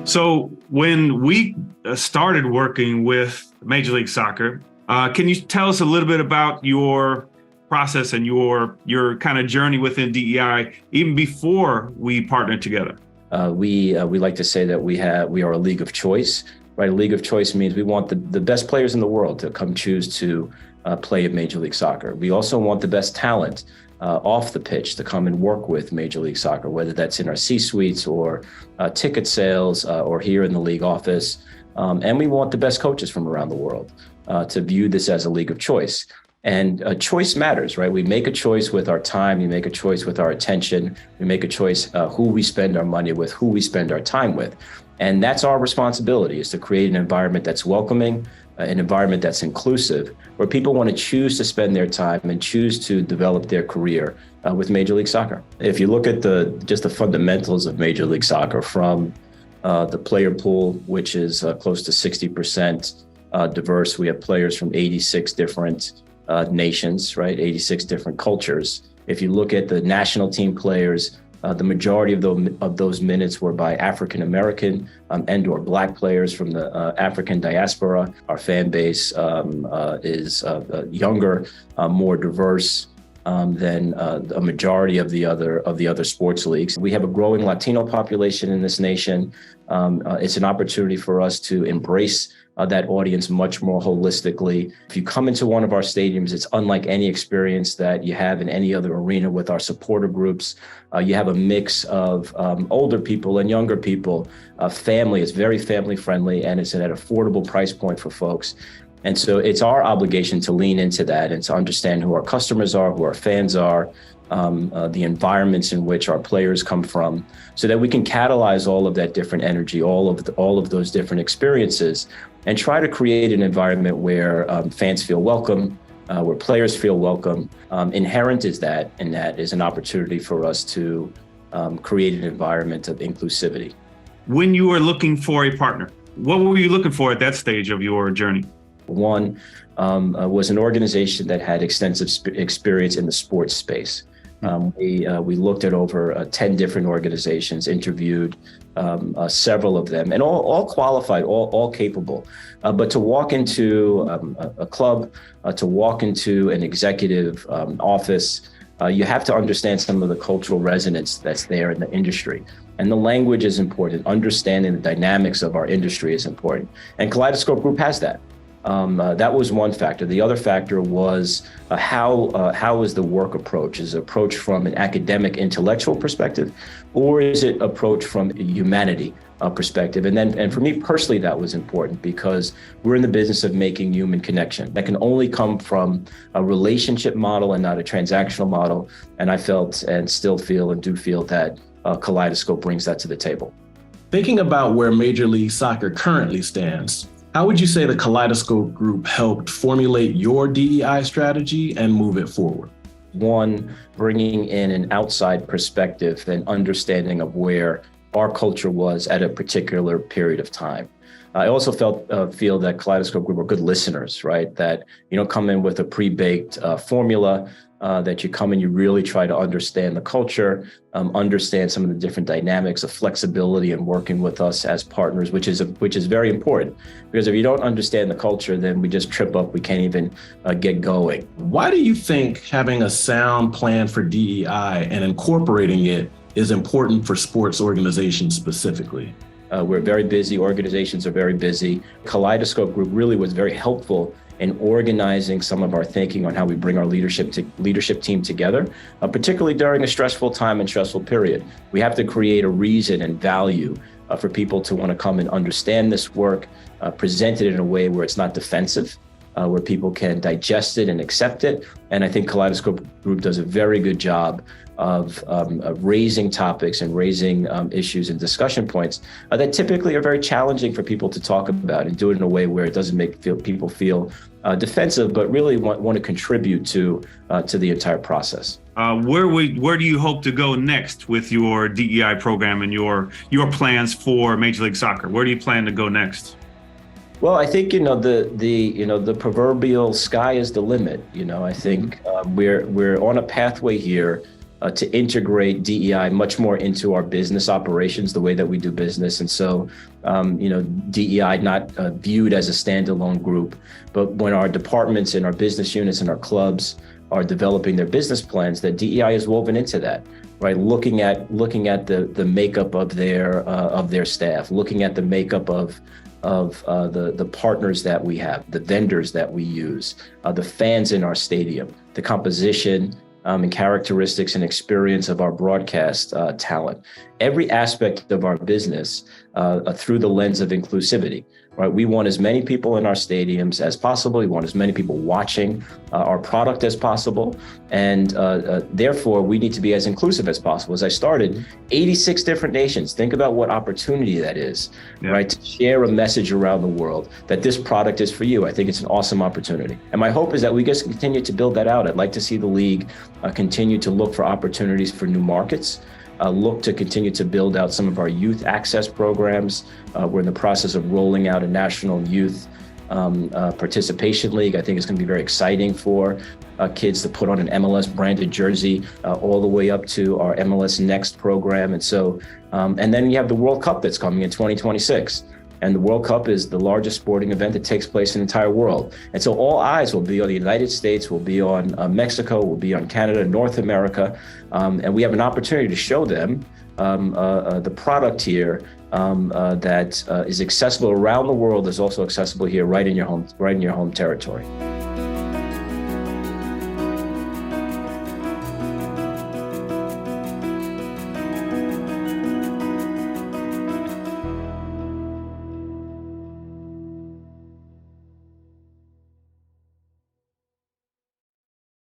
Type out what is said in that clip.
So when we started working with Major League Soccer, can you tell us a little bit about your process and your kind of journey within DEI, even before we partnered together? We like to say that we are a league of choice, right? A league of choice means we want the best players in the world to come choose to play at Major League Soccer. We also want the best talent off the pitch to come and work with Major League Soccer, whether that's in our C-suites or ticket sales or here in the league office. And we want the best coaches from around the world to view this as a league of choice. And choice matters, right? We make a choice with our time. We make a choice with our attention. We make a choice who we spend our money with, who we spend our time with. And that's our responsibility, is to create an environment that's welcoming, an environment that's inclusive, where people want to choose to spend their time and choose to develop their career with Major League Soccer. If you look at just the fundamentals of Major League Soccer, from the player pool, which is close to 60% diverse. We have players from 86 different nations, right? 86 different cultures. If you look at the national team players, the majority of those minutes were by African American and or Black players from the African diaspora. Our fan base is younger, more diverse than a majority of the other sports leagues. We have a growing Latino population in this nation. It's an opportunity for us to embrace that audience much more holistically. If you come into one of our stadiums, it's unlike any experience that you have in any other arena with our supporter groups. You have a mix of older people and younger people. Family is very family friendly, and it's at an affordable price point for folks. And so it's our obligation to lean into that and to understand who our customers are, who our fans are, the environments in which our players come from, so that we can catalyze all of that different energy, all of those different experiences, and try to create an environment where fans feel welcome, where players feel welcome. Inherent is that, and that is an opportunity for us to create an environment of inclusivity. When you were looking for a partner, what were you looking for at that stage of your journey? One was an organization that had extensive experience in the sports space. We looked at over 10 different organizations, interviewed several of them, and all qualified, all capable. But to walk into a club, to walk into an executive office, you have to understand some of the cultural resonance that's there in the industry. And the language is important. Understanding the dynamics of our industry is important. And Kaleidoscope Group has that. That was one factor. The other factor was how is the work approach? Is it approach from an academic, intellectual perspective, or is it approach from a humanity perspective? And for me personally, that was important, because we're in the business of making human connection. That can only come from a relationship model and not a transactional model. And I felt, and still feel, and do feel, that Kaleidoscope brings that to the table. Thinking about where Major League Soccer currently stands, how would you say the Kaleidoscope Group helped formulate your DEI strategy and move it forward? One, bringing in an outside perspective and understanding of where our culture was at a particular period of time. I also feel that Kaleidoscope Group are good listeners, right? That you don't come in with a pre-baked formula, that you come in, you really try to understand the culture, understand some of the different dynamics of flexibility and working with us as partners, which is very important. Because if you don't understand the culture, then we just trip up, we can't even get going. Why do you think having a sound plan for DEI and incorporating it is important for sports organizations specifically? We're very busy, organizations are very busy. Kaleidoscope Group really was very helpful in organizing some of our thinking on how we bring our leadership team together, particularly during a stressful time and stressful period. We have to create a reason and value for people to want to come and understand this work, present it in a way where it's not defensive, where people can digest it and accept it. And I think Kaleidoscope Group does a very good job of raising topics and raising issues and discussion points that typically are very challenging for people to talk about, and do it in a way where it doesn't make people feel defensive, but really want to contribute to the entire process. Where do you hope to go next with your DEI program and your plans for Major League Soccer? Where do you plan to go next? Well, I think the proverbial sky is the limit. I think we're on a pathway here to integrate DEI much more into our business operations, the way that we do business. And so, DEI not viewed as a standalone group, but when our departments and our business units and our clubs are developing their business plans, that DEI is woven into that, right? Looking at the makeup of their staff, looking at the makeup of the partners that we have, the vendors that we use, the fans in our stadium, the composition and characteristics and experience of our broadcast talent, every aspect of our business through the lens of inclusivity. Right, we want as many people in our stadiums as possible. We want as many people watching our product as possible, and therefore we need to be as inclusive as possible. As I started, 86 different nations. Think about what opportunity that is, right? To share a message around the world that this product is for you. I think it's an awesome opportunity, and my hope is that we just continue to build that out. I'd like to see the league continue to look for opportunities for new markets. Look to continue to build out some of our youth access programs. We're in the process of rolling out a national youth participation league. I think it's going to be very exciting for kids to put on an MLS branded jersey all the way up to our MLS Next program. And so, and then you have the World Cup that's coming in 2026. And the World Cup is the largest sporting event that takes place in the entire world. And so all eyes will be on the United States, will be on Mexico, will be on Canada, North America. And we have an opportunity to show them the product here that is accessible around the world, is also accessible here right in your home territory.